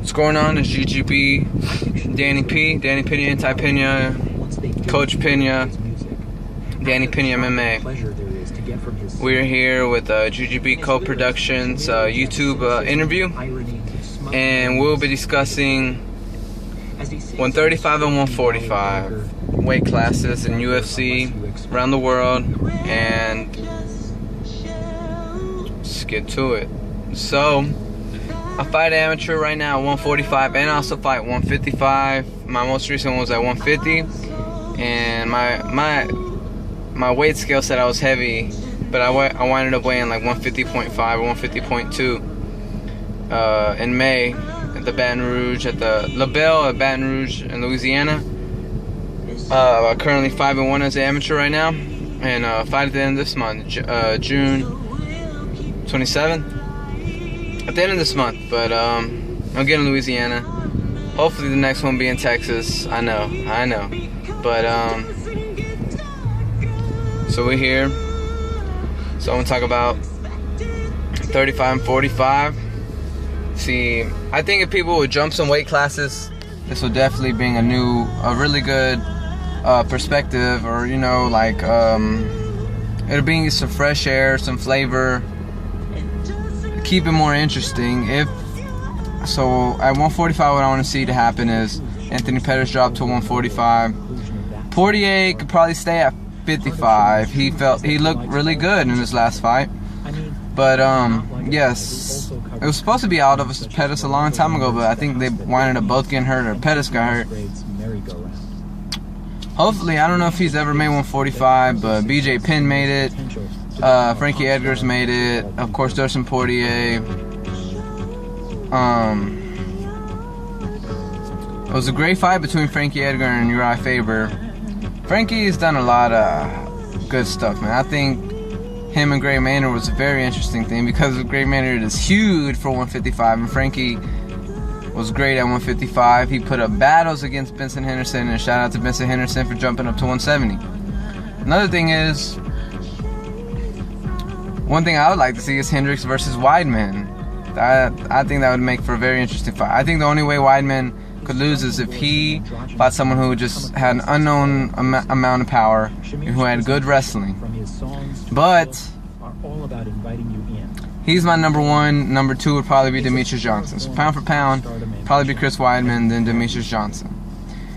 What's going on? It's GGB, Danny P, Danny Pena, Anti-Pena, Coach Pena, Danny Pena MMA. We're here with GGB Co-Productions YouTube interview, and we'll be discussing 135 and 145 weight classes in UFC around the world, and let's get to it. So, I fight amateur right now at 145, and I also fight 155. My most recent one was at 150, and my weight scale said I was heavy, but I winded up weighing like 150.5 or 150.2 in May at the Baton Rouge, at the La Belle at Baton Rouge in Louisiana. Currently 5-1 as an amateur right now, and fight at the end of this month, June 27th. At the end of this month, but I'll get in Louisiana. Hopefully the next one be in Texas. I know. But so we're here. So I'm gonna talk about 35 and 45. See, I think if people would jump some weight classes, this will definitely bring a really good perspective, or like it'll bring you some fresh air, some flavor. Keep it more interesting. So at 145, what I want to see to happen is Anthony Pettis drop to 145. Poirier could probably stay at 55. He looked really good in his last fight. But yes, it was supposed to be Aldo versus Pettis a long time ago, but I think they winded up both getting hurt, or Pettis got hurt. Hopefully, I don't know if he's ever made 145, but BJ Penn made it. Frankie Edgar's made it. Of course, Dustin Poirier. It was a great fight between Frankie Edgar and Uriah Faber. Frankie's done a lot of good stuff, man. I think him and Gray Maynard was a very interesting thing, because Gray Maynard is huge for 155, and Frankie was great at 155. He put up battles against Benson Henderson, and shout out to Benson Henderson for jumping up to 170. Another thing is, one thing I would like to see is Hendricks versus Weidman. I think that would make for a very interesting fight. I think the only way Weidman could lose is if he fought someone who just had an unknown amount of power and who had good wrestling. But he's my number one. Number two would probably be Demetrius Johnson. So pound for pound, probably be Chris Weidman, then Demetrius Johnson.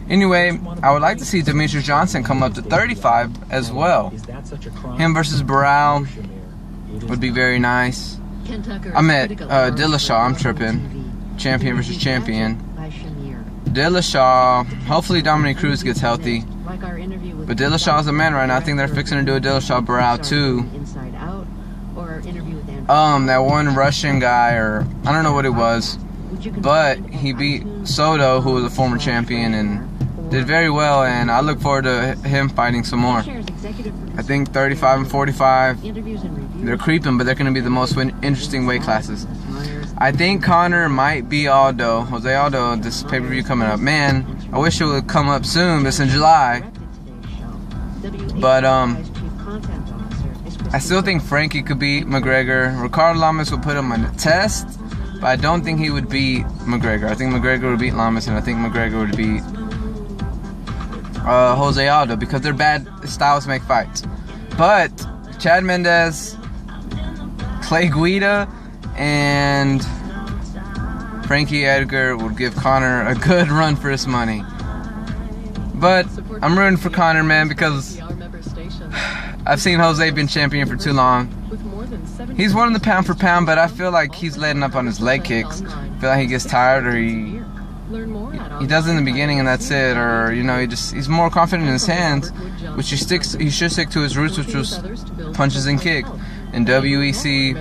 Anyway, I would like to see Demetrius Johnson come up to 35 as well. Him versus Barral would be very nice. I'm at Dillashaw. I'm tripping. Champion versus champion. Dillashaw. Hopefully Dominic Cruz gets healthy. But Dillashaw's a man right now. I think they're fixing to do a Dillashaw Barral too. That one Russian guy, or I don't know what it was, but he beat Soto, who was a former champion, and did very well. And I look forward to him fighting some more. I think 35 and 45, they're creeping, but they're going to be the most interesting weight classes. I think Conor might be Aldo, Jose Aldo, this pay-per-view coming up. Man, I wish it would come up soon, but it's in July. But I still think Frankie could beat McGregor. Ricardo Lamas would put him on the test, but I don't think he would beat McGregor. I think McGregor would beat Lamas, and I think McGregor would beat Jose Aldo, because their bad styles make fights. But Chad Mendes, Clay Guida, and Frankie Edgar would give Conor a good run for his money. But I'm rooting for Conor, man, because I've seen Jose been champion for too long. He's won the pound for pound, but I feel like he's letting up on his leg kicks. I feel like he gets tired, or he does it in the beginning and that's it, or he's more confident in his hands, which he should stick to his roots, which was punches and kick and WEC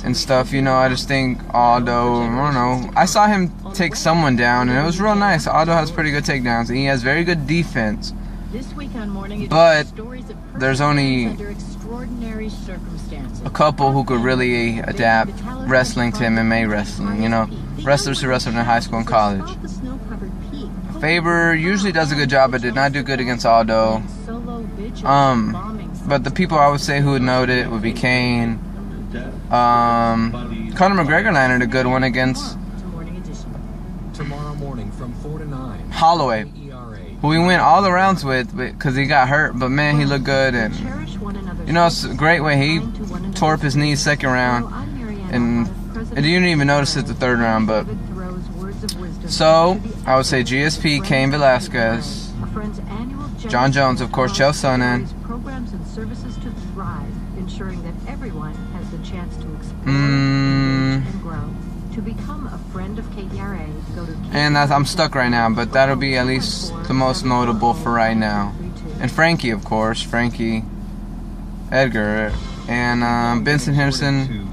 and stuff. I just think Aldo, I don't know, I saw him take someone down and it was real nice. Aldo has pretty good takedowns and he has very good defense, but there's only a couple who could really adapt wrestling to MMA wrestling, wrestlers who wrestled in high school and college. Faber usually does a good job, but did not do good against Aldo. But the people I would say who would note it would be Kane. Conor McGregor landed a good one against Holloway, who we went all the rounds with because he got hurt, but man, he looked good. And you know, it's a great way. He tore up his knee second round, and you didn't even notice it the third round. But so I would say GSP, Cain Velasquez, John Jones, of course, Chael Sonnen. Programs and services to thrive, ensuring that everyone has the chance to explore and grow. To become a friend of KDRA, go to and I'm stuck right now, but that'll be at least the most notable for right now. And Frankie, of course, Frankie Edgar, and Benson Henderson.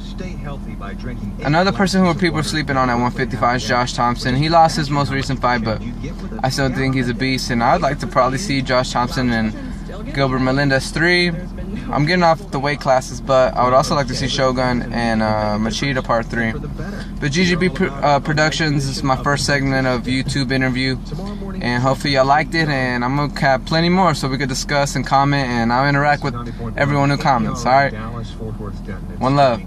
Another person who people are sleeping on at 155 is Josh Thompson. He lost his most recent fight, but I still think he's a beast, and I'd like to probably see Josh Thompson and Gilbert Melendez 3. I'm getting off the weight classes, but I would also like to see Shogun and Machida Part 3. But GGB Productions is my first segment of YouTube interview, and hopefully y'all liked it, and I'm going to have plenty more so we could discuss and comment, and I'll interact with everyone who comments. Alright? One love.